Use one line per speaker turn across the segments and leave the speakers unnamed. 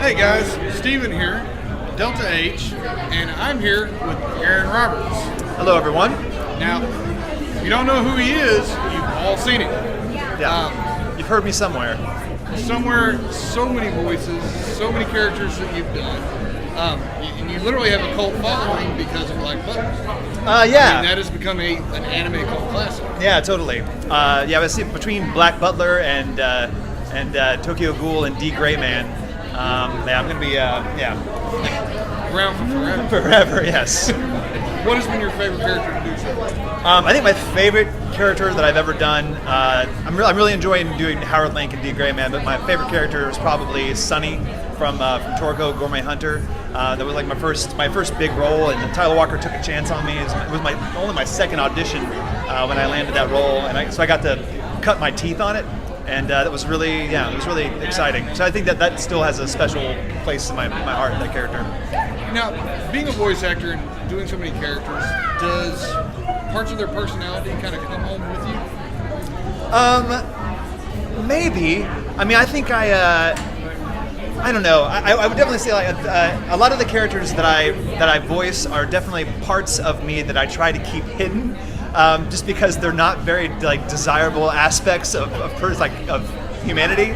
Hey guys, Steven here, Delta H, and I'm here with Aaron Roberts.
Hello, everyone.
Now, if you don't know who he is, you've all seen him.
Yeah, you've heard me somewhere.
Somewhere, so many voices, so many characters that you've done. And you literally have a cult following because of Black Butler.
Yeah.
I mean, that has become an anime cult classic.
Yeah, totally. I was between Black Butler and Tokyo Ghoul and D. Gray Man. I'm gonna be
Around for forever.
forever. Yes.
What has been your favorite character to do so?
I think my favorite character that I've ever done. I'm really enjoying doing Howard Link and D. Gray Man, but my favorite character is probably Sunny from Toriko Gourmet Hunter. That was like my first big role, and Tyler Walker took a chance on me. It was only my second audition when I landed that role, and so I got to cut my teeth on it, and that was really exciting. So I think that still has a special place in my heart, that character.
Now, being a voice actor and doing so many characters, does parts of their personality kind of come home with you?
Maybe. I mean, I think I don't know. I would definitely say like a lot of the characters that I voice are definitely parts of me that I try to keep hidden, just because they're not very like desirable aspects of humanity,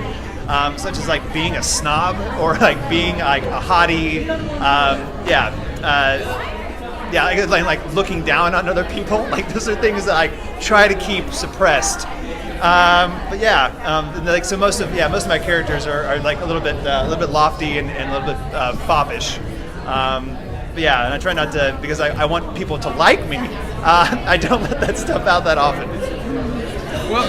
such as like being a snob or like being like a hottie. Like looking down on other people. Like those are things that I try to keep suppressed. So most of my characters are like a little bit lofty and a little bit foppish. And I try not to, because I want people to like me. I don't let that stuff out that often.
Well,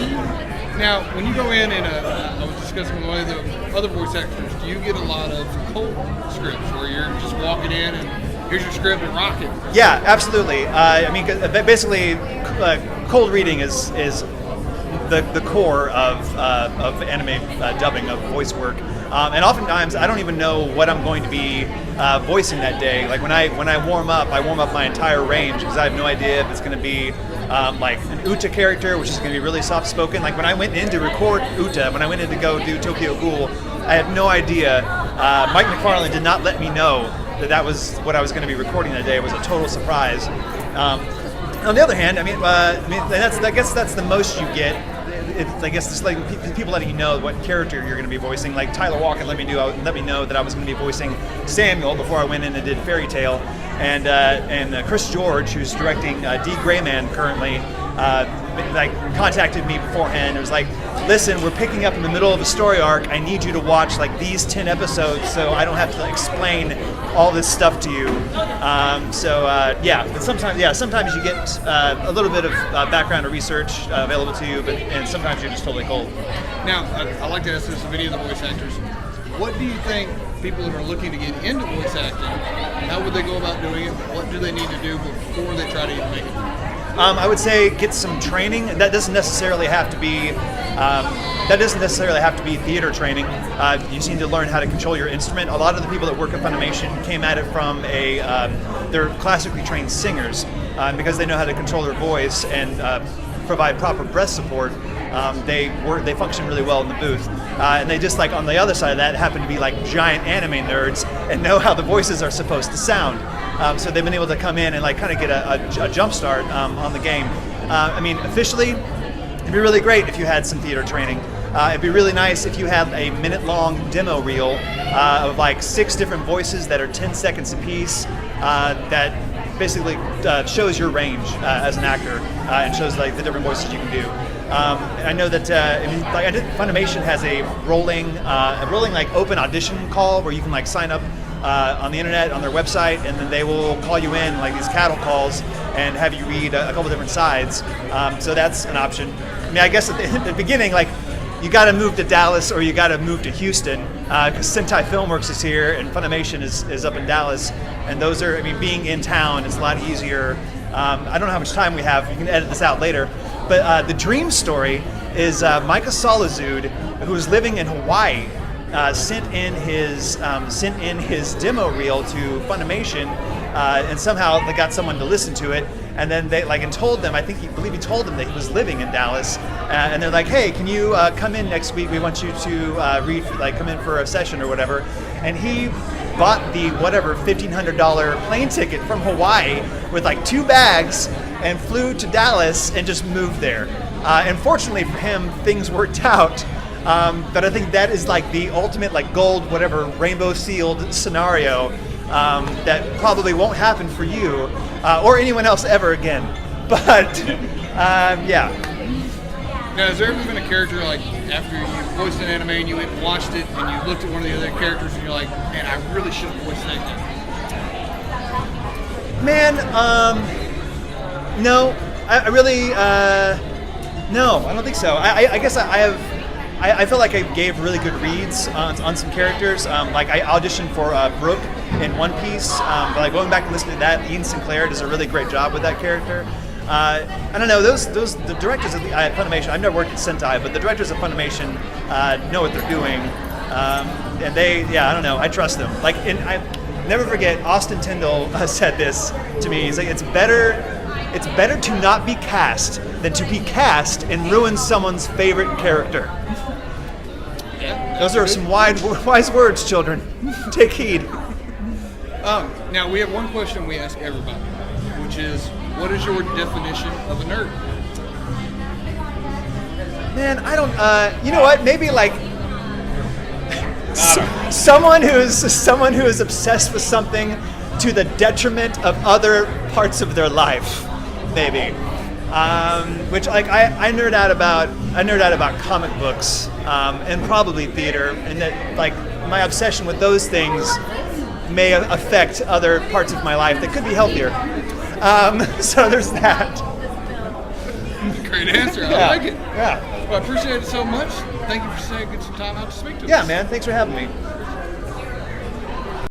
now when you go in and I was discussing with one of the other voice actors, do you get a lot of cold scripts where you're just walking in and here's your script and rock it?
Yeah, absolutely. Basically, cold reading is the core of anime dubbing, of voice work, and oftentimes I don't even know what I'm going to be voicing that day. Like when I warm up my entire range because I have no idea if it's going to be like an Uta character, which is going to be really soft spoken. Like when I went in to record Uta, when I went in to go do Tokyo Ghoul, I had no idea. Mike McFarlane did not let me know that was what I was going to be recording that day. It was a total surprise. On the other hand, I guess that's the most you get. I guess it's like people letting you know what character you're going to be voicing. Like Tyler Walker let me know that I was going to be voicing Samuel before I went in and did Fairy Tail, and Chris George, who's directing D. Gray Man currently, contacted me beforehand. It was like, listen, we're picking up in the middle of a story arc. I need you to watch like these 10 episodes so I don't have to explain all this stuff to you. But sometimes you get a little bit of background or research available to you, and sometimes you're just totally cold.
Now, I like to ask this of any of the voice actors. What do you think people that are looking to get into voice acting, how would they go about doing it? What do they need to do before they try to even make it?
I would say get some training. That doesn't necessarily have to be theater training. You just need to learn how to control your instrument. A lot of the people that work at Funimation came at it from they're classically trained singers, because they know how to control their voice and provide proper breath support. They function really well in the booth, and they just like on the other side of that happen to be like giant anime nerds and know how the voices are supposed to sound. So they've been able to come in and like kind of get a jump start on the game. Officially, it'd be really great if you had some theater training. It'd be really nice if you had a minute-long demo reel of like 6 different voices that are 10 seconds apiece, that basically shows your range as an actor and shows like the different voices you can do. I know that Funimation has a rolling like open audition call where you can like sign up on the internet on their website, and then they will call you in like these cattle calls and have you read a couple different sides. So that's an option. I guess at the beginning, like you got to move to Dallas or you got to move to Houston because Sentai Filmworks is here and Funimation is up in Dallas, and those are being in town is a lot easier. I don't know how much time we have. You can edit this out later. But the dream story is Micah Solitude, who's living in Hawaii, sent in his demo reel to Funimation, and somehow they got someone to listen to it. And then they and told them, I believe he told them that he was living in Dallas, and they're like, hey, can you come in next week? We want you to come in for a session or whatever. And he bought the $1,500 plane ticket from Hawaii with 2 bags and flew to Dallas and just moved there. And fortunately for him, things worked out. But I think that is the ultimate gold, rainbow sealed scenario that probably won't happen for you or anyone else ever again. But yeah.
Now, has there ever been a character after you voiced an anime and you went and watched it and you looked at one of the other characters and you're like, man, I really should have voiced that guy?
Man, no, I really, no, I don't think so. I guess I feel like I gave really good reads on some characters. I auditioned for Brooke in One Piece, but going back and listening to that, Ian Sinclair does a really great job with that character. I don't know, the directors at Funimation, I've never worked at Sentai, but the directors of Funimation know what they're doing. And I don't know, I trust them. I never forget, Austin Tyndall said this to me. He's like, it's better to not be cast than to be cast and ruin someone's favorite character.
Yeah,
those are some wise words, children. Take heed.
Now, we have one question we ask everybody, which is, what is your definition of a nerd?
Man, I don't. You know what? Maybe someone who is obsessed with something to the detriment of other parts of their life, maybe. Which I nerd out about comic books and probably theater, and that my obsession with those things may affect other parts of my life that could be healthier. So there's that.
Great answer. I like it.
Yeah.
Well, I appreciate it so much. Thank you for taking some time out to speak to us.
Yeah, man. Thanks for having me.